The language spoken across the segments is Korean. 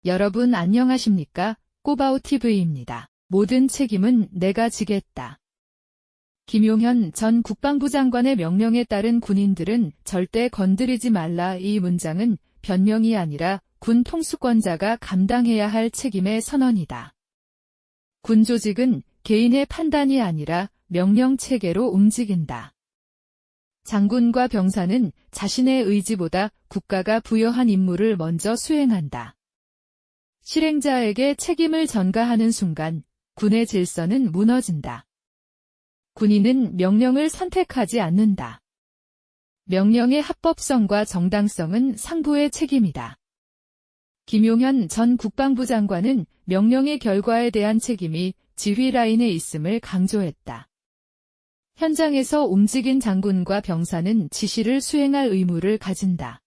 여러분 안녕하십니까? 꼬바오TV입니다. 모든 책임은 내가 지겠다. 김용현 전 국방부 장관의 명령에 따른 군인들은 절대 건드리지 말라. 이 문장은 변명이 아니라 군 통수권자가 감당해야 할 책임의 선언이다. 군 조직은 개인의 판단이 아니라 명령 체계로 움직인다. 장군과 병사는 자신의 의지보다 국가가 부여한 임무를 먼저 수행한다. 실행자에게 책임을 전가하는 순간 군의 질서는 무너진다. 군인은 명령을 선택하지 않는다. 명령의 합법성과 정당성은 상부의 책임이다. 김용현 전 국방부 장관은 명령의 결과에 대한 책임이 지휘 라인에 있음을 강조했다. 현장에서 움직인 장군과 병사는 지시를 수행할 의무를 가진다.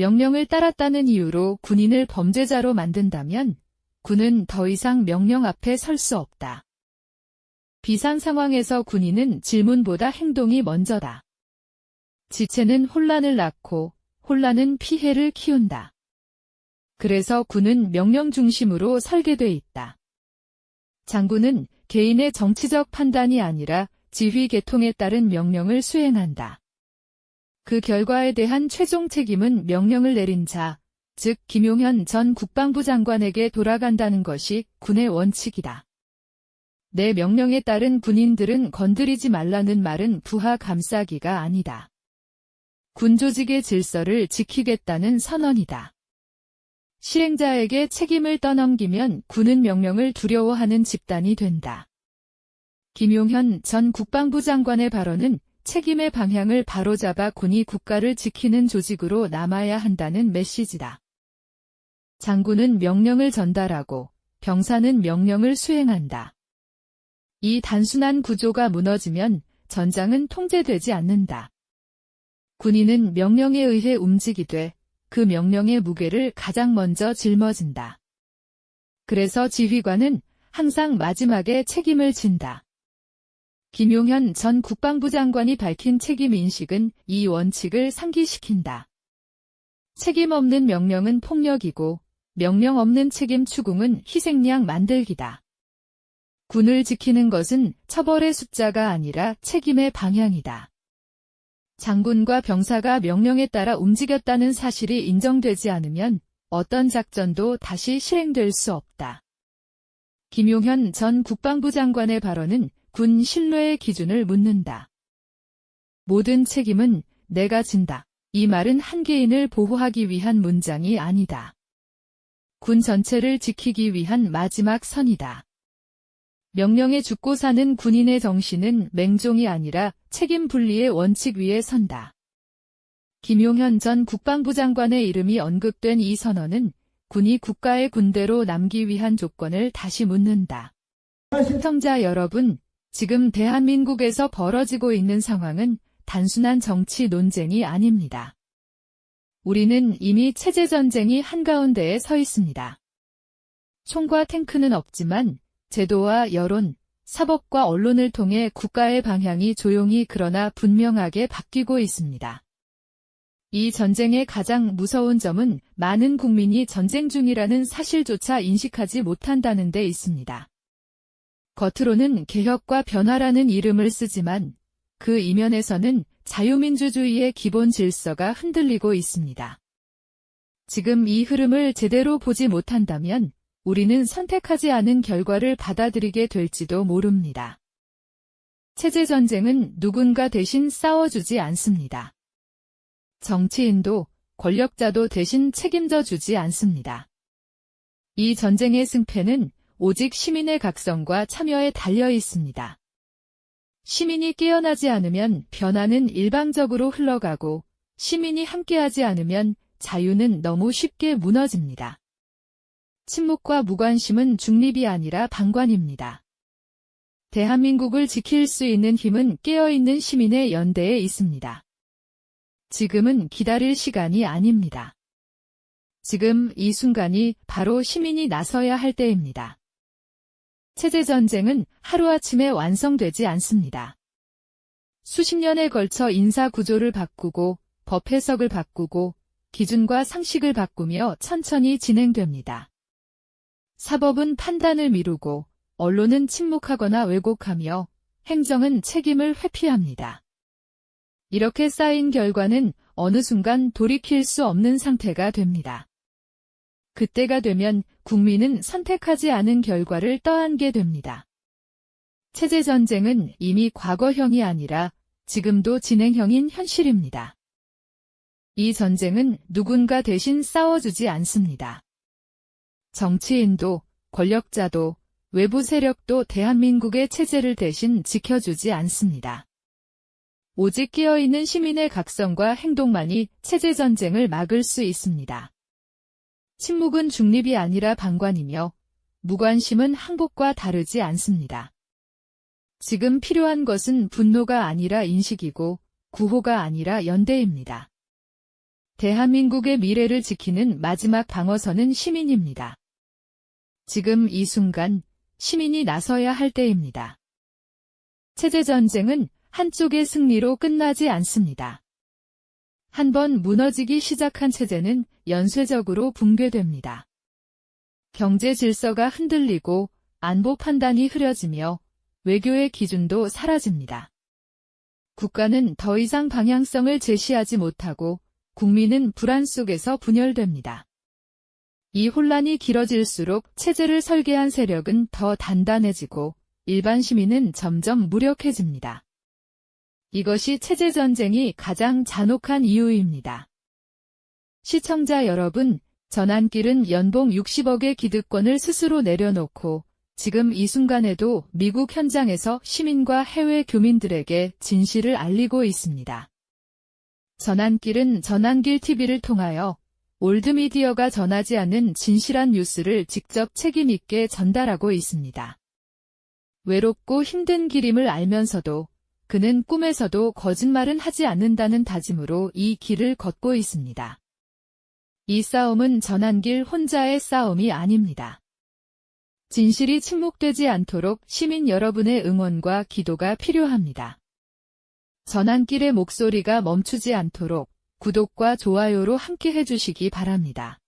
명령을 따랐다는 이유로 군인을 범죄자로 만든다면 군은 더 이상 명령 앞에 설 수 없다. 비상 상황에서 군인은 질문보다 행동이 먼저다. 지체는 혼란을 낳고 혼란은 피해를 키운다. 그래서 군은 명령 중심으로 설계돼 있다. 장군은 개인의 정치적 판단이 아니라 지휘 계통에 따른 명령을 수행한다. 그 결과에 대한 최종 책임은 명령을 내린 자, 즉 김용현 전 국방부 장관에게 돌아간다는 것이 군의 원칙이다. 내 명령에 따른 군인들은 건드리지 말라는 말은 부하 감싸기가 아니다. 군 조직의 질서를 지키겠다는 선언이다. 실행자에게 책임을 떠넘기면 군은 명령을 두려워하는 집단이 된다. 김용현 전 국방부 장관의 발언은 책임의 방향을 바로잡아 군이 국가를 지키는 조직으로 남아야 한다는 메시지다. 장군은 명령을 전달하고 병사는 명령을 수행한다. 이 단순한 구조가 무너지면 전장은 통제되지 않는다. 군인은 명령에 의해 움직이되 그 명령의 무게를 가장 먼저 짊어진다. 그래서 지휘관은 항상 마지막에 책임을 진다. 김용현 전 국방부 장관이 밝힌 책임인식은 이 원칙을 상기시킨다. 책임 없는 명령은 폭력이고 명령 없는 책임 추궁은 희생양 만들기다. 군을 지키는 것은 처벌의 숫자가 아니라 책임의 방향이다. 장군과 병사가 명령에 따라 움직였다는 사실이 인정되지 않으면 어떤 작전도 다시 실행될 수 없다. 김용현 전 국방부 장관의 발언은 군 신뢰의 기준을 묻는다. 모든 책임은 내가 진다. 이 말은 한 개인을 보호하기 위한 문장이 아니다. 군 전체를 지키기 위한 마지막 선이다. 명령에 죽고 사는 군인의 정신은 맹종이 아니라 책임 분리의 원칙 위에 선다. 김용현 전 국방부 장관의 이름이 언급된 이 선언은 군이 국가의 군대로 남기 위한 조건을 다시 묻는다. 시청자 여러분, 지금 대한민국에서 벌어지고 있는 상황은 단순한 정치 논쟁이 아닙니다. 우리는 이미 체제전쟁이 한가운데에 서 있습니다. 총과 탱크는 없지만 제도와 여론, 사법과 언론을 통해 국가의 방향이 조용히 그러나 분명하게 바뀌고 있습니다. 이 전쟁의 가장 무서운 점은 많은 국민이 전쟁 중이라는 사실조차 인식하지 못한다는 데 있습니다. 겉으로는 개혁과 변화라는 이름을 쓰지만 그 이면에서는 자유민주주의의 기본 질서가 흔들리고 있습니다. 지금 이 흐름을 제대로 보지 못한다면 우리는 선택하지 않은 결과를 받아들이게 될지도 모릅니다. 체제전쟁은 누군가 대신 싸워주지 않습니다. 정치인도 권력자도 대신 책임져 주지 않습니다. 이 전쟁의 승패는 오직 시민의 각성과 참여에 달려 있습니다. 시민이 깨어나지 않으면 변화는 일방적으로 흘러가고 시민이 함께하지 않으면 자유는 너무 쉽게 무너집니다. 침묵과 무관심은 중립이 아니라 방관입니다. 대한민국을 지킬 수 있는 힘은 깨어있는 시민의 연대에 있습니다. 지금은 기다릴 시간이 아닙니다. 지금 이 순간이 바로 시민이 나서야 할 때입니다. 체제전쟁은 하루아침에 완성되지 않습니다. 수십 년에 걸쳐 인사구조를 바꾸고 법 해석을 바꾸고 기준과 상식을 바꾸며 천천히 진행됩니다. 사법은 판단을 미루고 언론은 침묵하거나 왜곡하며 행정은 책임을 회피합니다. 이렇게 쌓인 결과는 어느 순간 돌이킬 수 없는 상태가 됩니다. 그때가 되면 국민은 선택하지 않은 결과를 떠안게 됩니다. 체제전쟁은 이미 과거형이 아니라 지금도 진행형인 현실입니다. 이 전쟁은 누군가 대신 싸워주지 않습니다. 정치인도, 권력자도, 외부 세력도 대한민국의 체제를 대신 지켜주지 않습니다. 오직 깨어있는 시민의 각성과 행동만이 체제전쟁을 막을 수 있습니다. 침묵은 중립이 아니라 방관이며 무관심은 항복과 다르지 않습니다. 지금 필요한 것은 분노가 아니라 인식이고 구호가 아니라 연대입니다. 대한민국의 미래를 지키는 마지막 방어선은 시민입니다. 지금 이 순간 시민이 나서야 할 때입니다. 체제전쟁은 한쪽의 승리로 끝나지 않습니다. 한번 무너지기 시작한 체제는 연쇄적으로 붕괴됩니다. 경제 질서가 흔들리고 안보 판단이 흐려지며 외교의 기준도 사라집니다. 국가는 더 이상 방향성을 제시하지 못하고 국민은 불안 속에서 분열됩니다. 이 혼란이 길어질수록 체제를 설계한 세력은 더 단단해지고 일반 시민은 점점 무력해집니다. 이것이 체제전쟁이 가장 잔혹한 이유입니다. 시청자 여러분, 전환길은 연봉 60억의 기득권을 스스로 내려놓고 지금 이 순간에도 미국 현장에서 시민과 해외 교민들에게 진실을 알리고 있습니다. 전환길은 전환길 TV를 통하여 올드미디어가 전하지 않는 진실한 뉴스를 직접 책임있게 전달하고 있습니다. 외롭고 힘든 길임을 알면서도 그는 꿈에서도 거짓말은 하지 않는다는 다짐으로 이 길을 걷고 있습니다. 이 싸움은 전환길 혼자의 싸움이 아닙니다. 진실이 침묵되지 않도록 시민 여러분의 응원과 기도가 필요합니다. 전환길의 목소리가 멈추지 않도록 구독과 좋아요로 함께 해주시기 바랍니다.